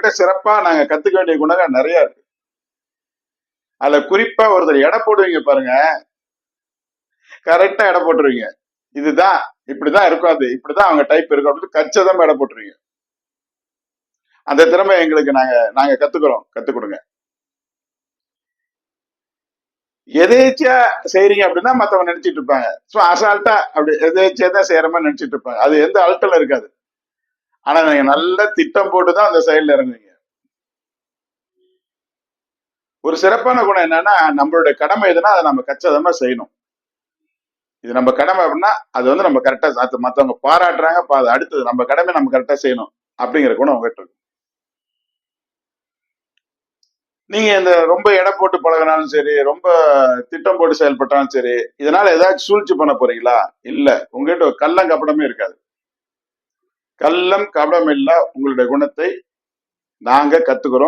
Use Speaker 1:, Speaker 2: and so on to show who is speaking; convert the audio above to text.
Speaker 1: உங்ககிட்ட சிறப்பா நாங்க கத்துக்க வேண்டிய குணங்கள் நிறைய இருக்கு. அதுல குறிப்பா ஒருத்தர் எடை போடுவீங்க பாருங்க, கரெக்டா எடை போட்டுருவீங்க. இதுதான் இப்படிதான் இருக்கும், அது இப்படிதான் அவங்க டைப் இருக்கும் அப்படின்னு கச்சிதமா எடை போட்டுருவீங்க. அந்த திறமை எங்களுக்கு நாங்க நாங்க கத்துக் கொடுங்க. எதேச்சியா செய்றீங்க அப்படின்னா மத்தவங்க நினைச்சிட்டு இருப்பாங்க. சோ அசால்ட்டா அப்படி எதேச்சியா தான் செய்யற மாதிரி நினைச்சிட்டு இருப்பாங்க. அது எந்த அழுத்தம் இருக்காது. ஆனா நீங்க நல்ல திட்டம் போட்டுதான் அந்த செயல்ல இறங்குவீங்க. ஒரு சிறப்பான குணம் என்னன்னா, நம்மளுடைய கடமை எதுனா அதை நம்ம கச்சிதமா செய்யணும். இது நம்ம கடமை அப்படின்னா அது வந்து நம்ம கரெக்டா மத்தவங்க பாராட்டுறாங்க, அது அடுத்தது நம்ம கடமை நம்ம கரெக்டா செய்யணும் அப்படிங்கிற குணம் உங்ககிட்ட இருக்கு. நீங்க இந்த ரொம்ப எடை போட்டு பழகினாலும் சரி, ரொம்ப திட்டம் போட்டு செயல்பட்டாலும் சரி, இதனால ஏதாச்சும் சூழ்ச்சி பண்ண போறீங்களா? இல்ல. உங்ககிட்ட ஒரு கள்ளம் கபடமே இருக்காது. கள்ளம் கபடம் இல்ல உங்களுடைய குணத்தை நாங்க கத்துக்கிறோம்.